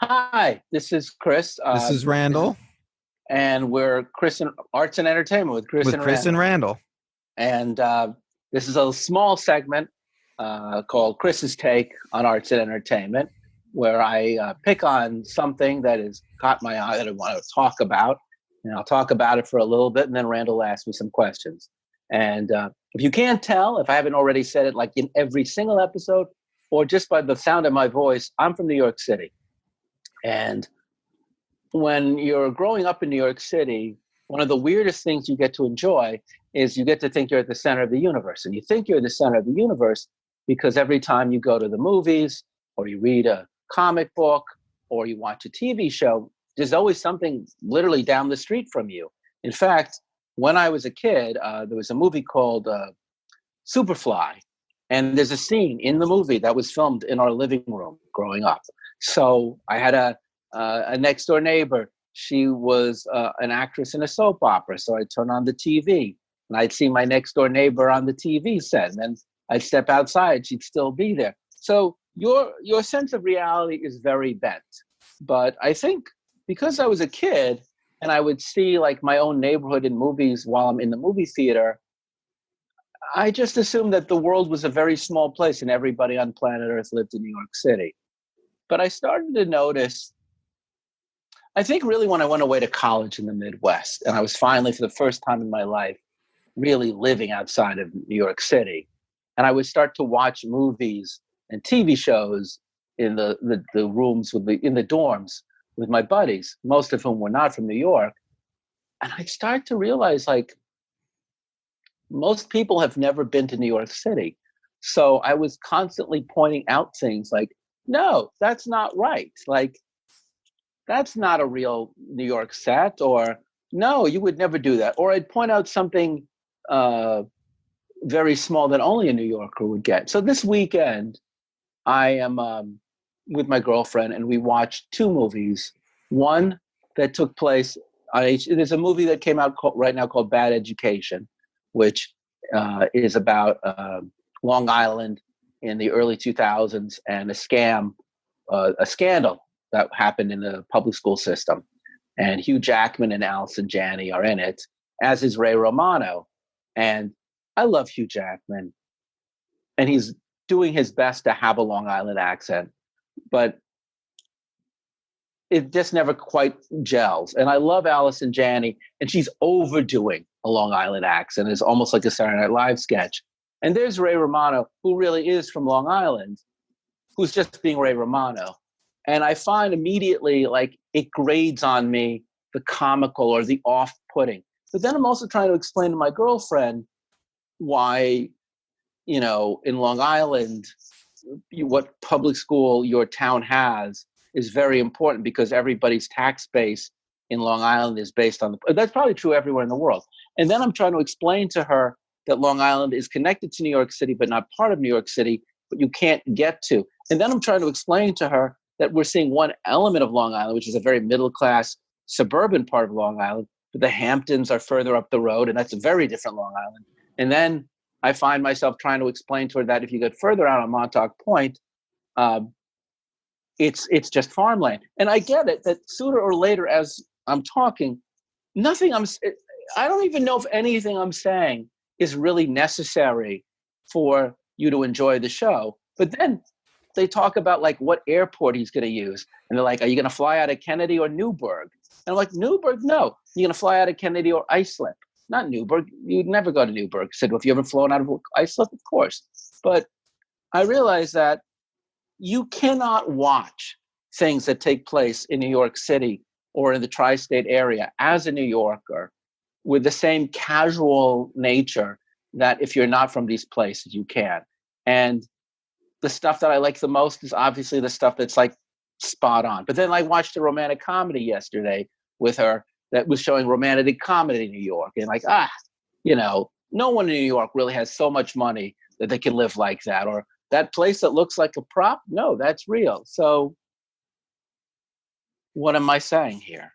Hi, this is Chris, This is Randall and we're Chris and Arts and Entertainment with Chris with and Chris and Randall. Randall. And this is a small segment called Chris's Take on Arts and Entertainment, where I pick on something that has caught my eye that I want to talk about. And I'll talk about it for a little bit, and then Randall asks me some questions. And if you can't tell, if I haven't already said it like in every single episode, or just by the sound of my voice, I'm from New York City. And when you're growing up in New York City, one of the weirdest things you get to enjoy is you get to think you're at the center of the universe. And you think you're the center of the universe because every time you go to the movies or you read a comic book or you watch a TV show, there's always something literally down the street from you. In fact, when I was a kid, there was a movie called Superfly. And there's a scene in the movie that was filmed in our living room growing up. So I had a next door neighbor. She was an actress in a soap opera. So I'd turn on the TV and I'd see my next door neighbor on the TV set. And then I'd step outside, she'd still be there. So your sense of reality is very bent. But I think because I was a kid and I would see like my own neighborhood in movies while I'm in the movie theater, I just assumed that the world was a very small place and everybody on planet Earth lived in New York City. But I started to notice, I think really when I went away to college in the Midwest, and I was finally, for the first time in my life, really living outside of New York City. And I would start to watch movies and TV shows in the rooms in the dorms with my buddies, most of whom were not from New York. And I'd start to realize like most people have never been to New York City. So I was constantly pointing out things like, no, that's not right. Like, that's not a real New York set, or no, you would never do that. Or I'd point out something very small that only a New Yorker would get. So this weekend, I am with my girlfriend and we watched two movies. One that took place there's a movie that came out right now called Bad Education, which is about Long Island in the early 2000s and a scandal that happened in the public school system. And Hugh Jackman and Allison Janney are in it, as is Ray Romano. And I love Hugh Jackman. And he's doing his best to have a Long Island accent, but it just never quite gels. And I love Allison Janney, and she's overdoing a Long Island accent. It's almost like a Saturday Night Live sketch. And there's Ray Romano, who really is from Long Island, who's just being Ray Romano. And I find immediately like it grades on me the comical or the off-putting. But then I'm also trying to explain to my girlfriend why, in Long Island, what public school your town has is very important because everybody's tax base in Long Island is based on that's probably true everywhere in the world. And then I'm trying to explain to her that Long Island is connected to New York City, but not part of New York City, but you can't get to. And then I'm trying to explain to her that we're seeing one element of Long Island, which is a very middle-class suburban part of Long Island, but the Hamptons are further up the road, and that's a very different Long Island. And then I find myself trying to explain to her that if you get further out on Montauk Point, it's just farmland. And I get it that sooner or later, as I'm talking, I don't even know if anything I'm saying is really necessary for you to enjoy the show. But then they talk about like what airport he's going to use. And they're like, are you going to fly out of Kennedy or Newburgh? And I'm like, Newburgh? No. You're going to fly out of Kennedy or Islip? Not Newburgh. You'd never go to Newburgh. I said, well, if you ever flown out of Islip, of course. But I realized that you cannot watch things that take place in New York City or in the tri-state area as a New Yorker with the same casual nature that if you're not from these places, you can. And the stuff that I like the most is obviously the stuff that's like spot on. But then I watched a romantic comedy yesterday with her that was showing romantic comedy in New York. And like, no one in New York really has so much money that they can live like that. Or that place that looks like a prop, no, that's real. So what am I saying here?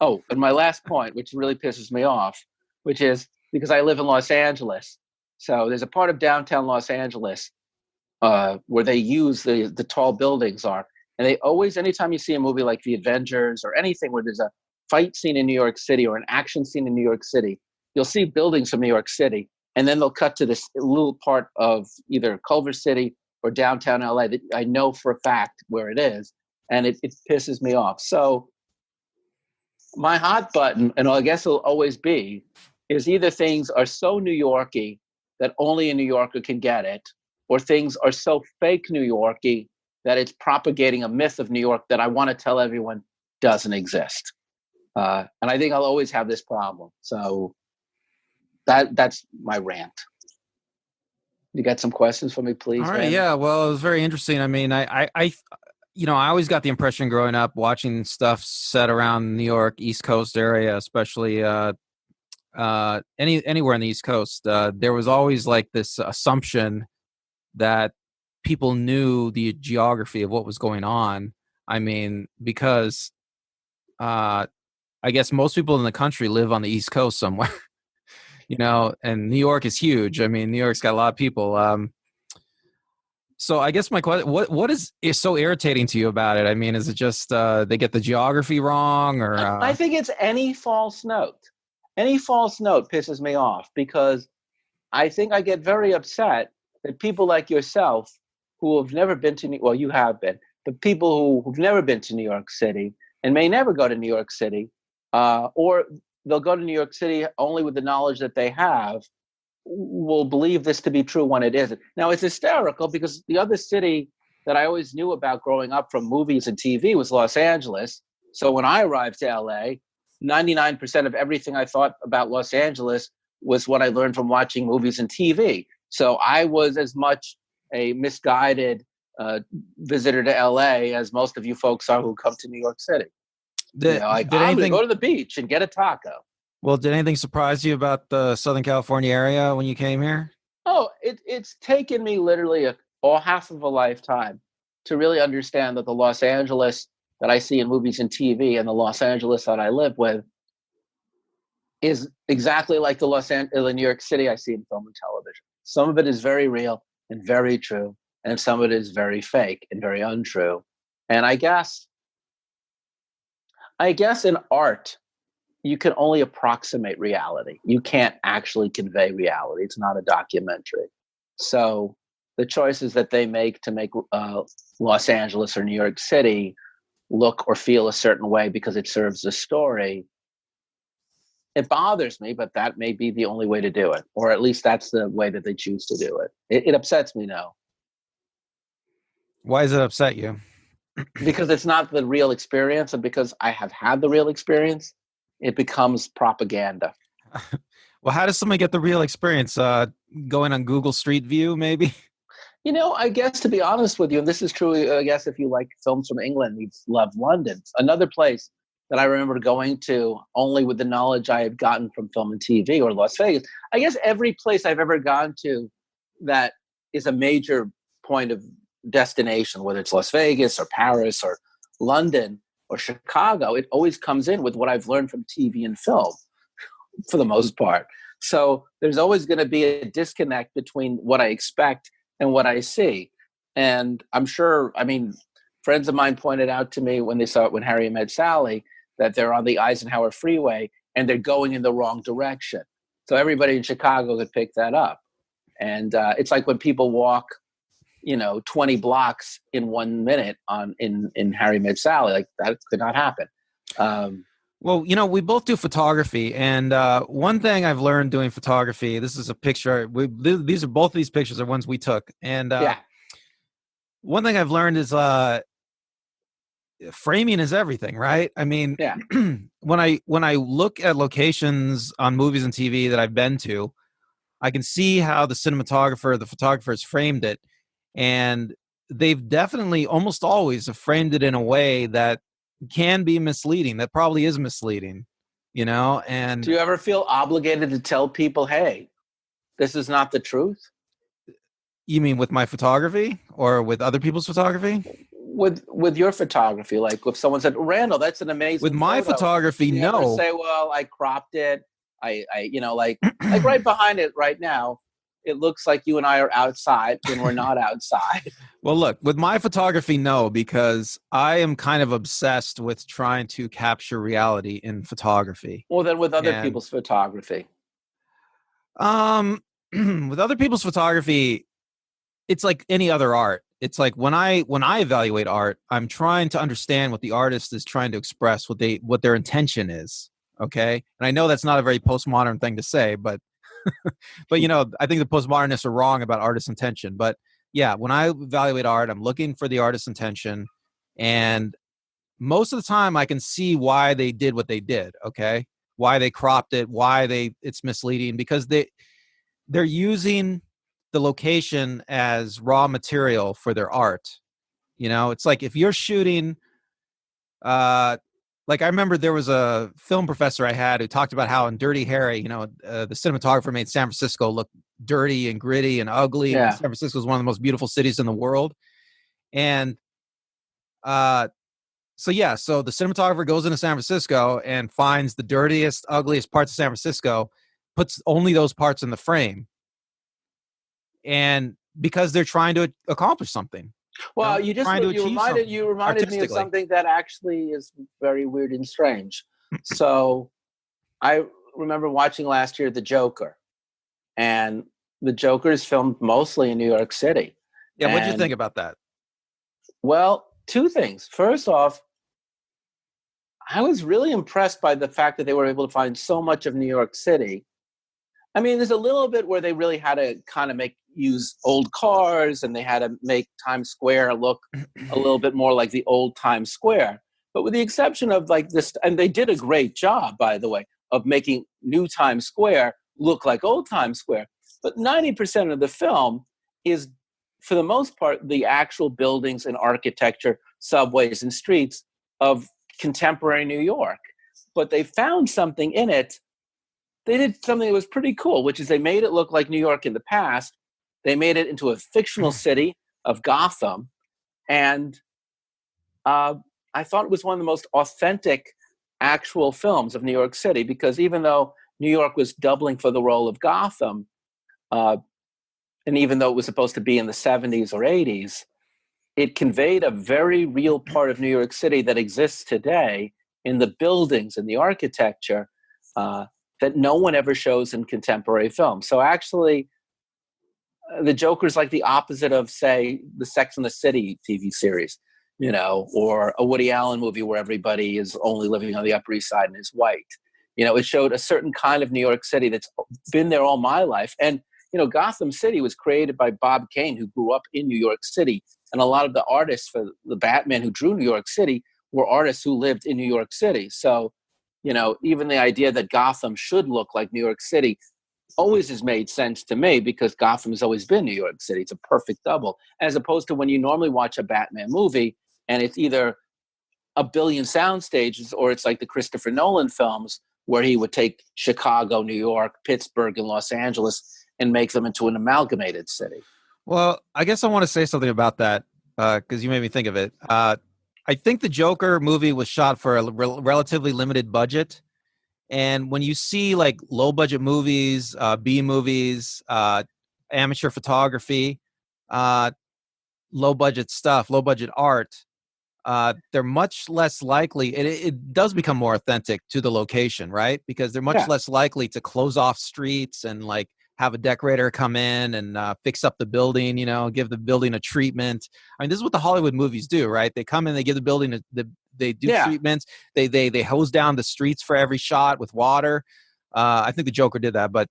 Oh, and my last point, which really pisses me off, which is because I live in Los Angeles. So there's a part of downtown Los Angeles where they use the tall buildings are. And they always, anytime you see a movie like The Avengers or anything where there's a fight scene in New York City or an action scene in New York City, you'll see buildings from New York City. And then they'll cut to this little part of either Culver City or downtown LA that I know for a fact where it is. And it pisses me off. So my hot button, and I guess it'll always be, is either things are so New Yorky that only a New Yorker can get it, or things are so fake New Yorky that it's propagating a myth of New York that I want to tell everyone doesn't exist. And I think I'll always have this problem. So that's my rant. You got some questions for me, please? All right. man? Yeah. Well, it was very interesting. I mean, I always got the impression growing up watching stuff set around New York, East Coast area, especially anywhere on the East Coast. There was always like this assumption that people knew the geography of what was going on. I mean, because I guess most people in the country live on the East Coast somewhere, and New York is huge. I mean, New York's got a lot of people. So I guess my question, what is so irritating to you about it? I mean, is it just they get the geography wrong, or? I think it's any false note. Any false note pisses me off because I think I get very upset that people like yourself who have never been to well, you have been, but people who've never been to New York City and may never go to New York City, or they'll go to New York City only with the knowledge that they have, will believe this to be true when it isn't. Now, it's hysterical because the other city that I always knew about growing up from movies and TV was Los Angeles. So when I arrived to LA, 99% of everything I thought about Los Angeles was what I learned from watching movies and TV. So I was as much a misguided visitor to LA as most of you folks are who come to New York City. I'm going to go to the beach and get a taco. Well, did anything surprise you about the Southern California area when you came here? Oh, it's taken me literally half of a lifetime to really understand that the Los Angeles that I see in movies and TV and the Los Angeles that I live with is exactly like the New York City I see in film and television. Some of it is very real and very true, and some of it is very fake and very untrue. And I guess in art, you can only approximate reality. You can't actually convey reality. It's not a documentary. So the choices that they make to make Los Angeles or New York City look or feel a certain way because it serves the story, it bothers me, but that may be the only way to do it. Or at least that's the way that they choose to do it. It upsets me now. Why does it upset you? Because it's not the real experience, and because I have had the real experience, it becomes propaganda. Well, how does somebody get the real experience? Going on Google Street View, maybe? I guess to be honest with you, and this is true, I guess if you like films from England, you love London. Another place that I remember going to only with the knowledge I had gotten from film and TV, or Las Vegas. I guess every place I've ever gone to that is a major point of destination, whether it's Las Vegas or Paris or London or Chicago, it always comes in with what I've learned from TV and film for the most part. So there's always going to be a disconnect between what I expect and what I see. And I'm sure, friends of mine pointed out to me when they saw it when Harry Met Sally, that they're on the Eisenhower Freeway and they're going in the wrong direction. So everybody in Chicago could pick that up. And it's like when people walk 20 blocks in 1 minute in Harry Met Sally, like that could not happen. Well, we both do photography, and one thing I've learned doing photography, this is a picture. Both of these pictures are ones we took, and one thing I've learned is framing is everything, right? I mean, when I look at locations on movies and TV that I've been to, I can see how the photographer has framed it. And they've definitely almost always have framed it in a way that can be misleading, that probably is misleading, and do you ever feel obligated to tell people, hey, this is not the truth? You mean with my photography or with other people's photography? With your photography, like if someone said, Randall, that's an amazing with my photo. photography, you no. Ever say, well, I cropped it. I like right behind it right now, it looks like you and I are outside when we're not outside. Well, look, with my photography, no, because I am kind of obsessed with trying to capture reality in photography. Well, then with other And people's photography. with other people's photography, it's like any other art. It's like when I evaluate art, I'm trying to understand what the artist is trying to express, what their intention is. Okay, and I know that's not a very postmodern thing to say, but but I think the postmodernists are wrong about artist intention. But yeah, when I evaluate art, I'm looking for the artist's intention, and most of the time I can see why they did what they did. Okay, why they cropped it, it's misleading, because they're using the location as raw material for their art. It's like if you're shooting, like I remember there was a film professor I had who talked about how in Dirty Harry, the cinematographer made San Francisco look dirty and gritty and ugly, when Yeah. San Francisco is one of the most beautiful cities in the world. And so the cinematographer goes into San Francisco and finds the dirtiest, ugliest parts of San Francisco, puts only those parts in the frame. And because they're trying to accomplish something. Well, you reminded me of something that actually is very weird and strange. So I remember watching last year The Joker, and The Joker is filmed mostly in New York City. Yeah, what'd you think about that? Well, two things. First off, I was really impressed by the fact that they were able to find so much of New York City. I mean, there's a little bit where they really had to kind of use old cars, and they had to make Times Square look a little bit more like the old Times Square. But with the exception of like this, and they did a great job, by the way, of making new Times Square look like old Times Square. But 90% of the film is, for the most part, the actual buildings and architecture, subways and streets of contemporary New York. But they found something in it. They did something that was pretty cool, which is they made it look like New York in the past. They made it into a fictional city of Gotham. And I thought it was one of the most authentic actual films of New York City, because even though New York was doubling for the role of Gotham, and even though it was supposed to be in the 70s or 80s, it conveyed a very real part of New York City that exists today in the buildings and the architecture that no one ever shows in contemporary film. So actually, The Joker's like the opposite of, say, the Sex and the City TV series, or a Woody Allen movie where everybody is only living on the Upper East Side and is white. It showed a certain kind of New York City that's been there all my life. And, Gotham City was created by Bob Kane, who grew up in New York City. And a lot of the artists for the Batman who drew New York City were artists who lived in New York City. So, even the idea that Gotham should look like New York City always has made sense to me, because Gotham has always been New York City. It's a perfect double, as opposed to when you normally watch a Batman movie and it's either a billion sound stages or it's like the Christopher Nolan films where he would take Chicago, New York, Pittsburgh, and Los Angeles and make them into an amalgamated city. Well, I guess I want to say something about that because you made me think of it. I think the Joker movie was shot for a relatively limited budget. And when you see like low budget movies, B movies, amateur photography, low budget stuff, low budget art, they're much less likely. It does become more authentic to the location, right? Because they're much less likely to close off streets and like have a decorator come in and fix up the building, give the building a treatment. I mean, this is what the Hollywood movies do, right? They come in, they give the building, they do treatments. They hose down the streets for every shot with water. I think the Joker did that, but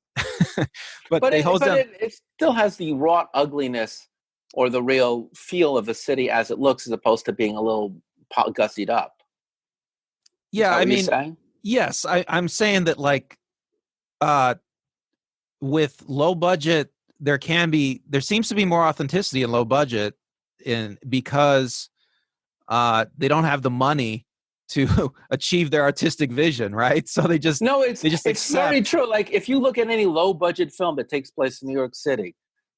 it still has the raw ugliness or the real feel of the city as it looks, as opposed to being a little gussied up. Yeah, I mean, yes, I'm saying that like, with low budget, there seems to be more authenticity in low budget, because they don't have the money to achieve their artistic vision, right? So it's very true. Like if you look at any low budget film that takes place in New York City,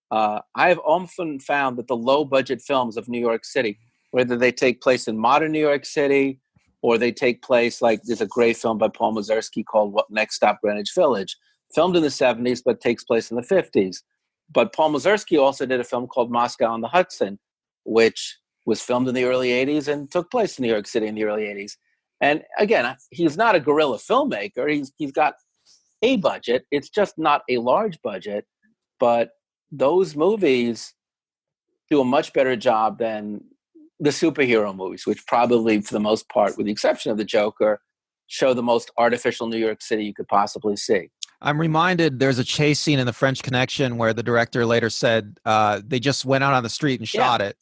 I've often found that the low budget films of New York City, whether they take place in modern New York City or they take place, like there's a great film by Paul Mazursky called What Next Stop Greenwich Village, filmed in the 70s but takes place in the 50s. But Paul Mazursky also did a film called Moscow on the Hudson, which was filmed in the early 80s and took place in New York City in the early 80s. And again, he's not a guerrilla filmmaker. He's got a budget. It's just not a large budget. But those movies do a much better job than the superhero movies, which probably, for the most part, with the exception of the Joker, show the most artificial New York City you could possibly see. I'm reminded there's a chase scene in The French Connection where the director later said they just went out on the street and shot it.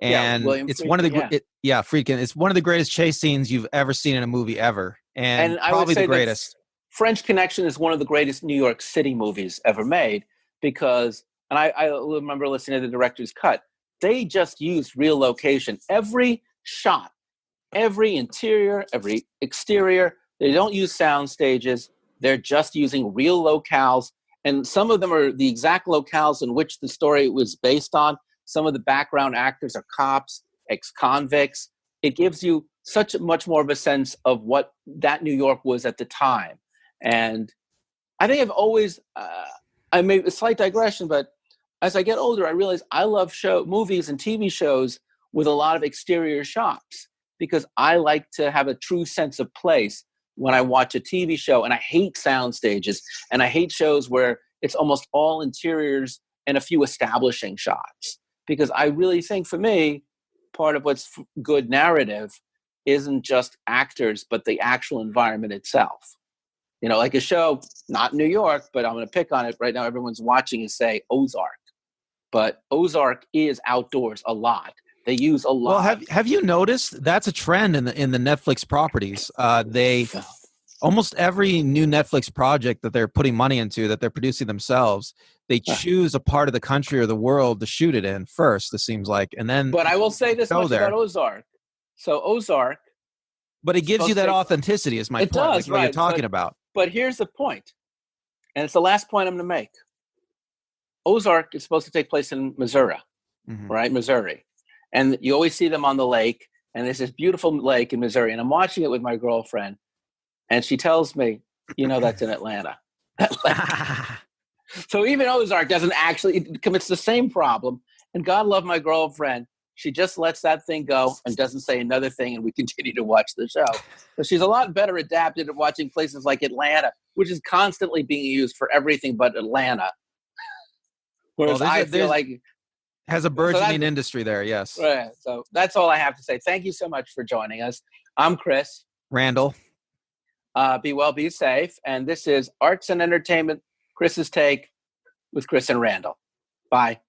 And it's Friedkin, one of the Friedkin. It's one of the greatest chase scenes you've ever seen in a movie ever, and probably the greatest. French Connection is one of the greatest New York City movies ever made because, and I remember listening to the director's cut. They just used real location. Every shot, every interior, every exterior. They don't use sound stages. They're just using real locales. And some of them are the exact locales in which the story was based on. Some of the background actors are cops, ex-convicts. It gives you such much more of a sense of what that New York was at the time. And I think I've always, I made a slight digression, but as I get older, I realize I love movies and TV shows with a lot of exterior shots because I like to have a true sense of place when I watch a TV show. And I hate sound stages, and I hate shows where it's almost all interiors and a few establishing shots. Because I really think, for me, part of what's good narrative isn't just actors, but the actual environment itself. You know, like a show, not New York, but I'm going to pick on it right now. Everyone's watching is, say, Ozark. But Ozark is outdoors a lot. They use a lot. Well, have you noticed that's a trend in the Netflix properties? They almost every new Netflix project that they're putting money into, that they're producing themselves, they choose a part of the country or the world to shoot it in first. It seems like, and then. But I will say this much about Ozark. So Ozark. But it gives you that authenticity. Is my point? It does, like what you're talking about. But here's the point, and it's the last point I'm going to make. Ozark is supposed to take place in Missouri, right? Missouri. And you always see them on the lake, and there's this beautiful lake in Missouri. And I'm watching it with my girlfriend, and she tells me, that's in Atlanta. So even Ozark doesn't actually, it commits the same problem. And God love my girlfriend. She just lets that thing go and doesn't say another thing, and we continue to watch the show. So she's a lot better adapted at watching places like Atlanta, which is constantly being used for everything but Atlanta. Whereas I feel like has a burgeoning industry there, yes. Right. So that's all I have to say. Thank you so much for joining us. I'm Chris. Randall. Be well, be safe. And this is Arts and Entertainment, Chris's Take with Chris and Randall. Bye.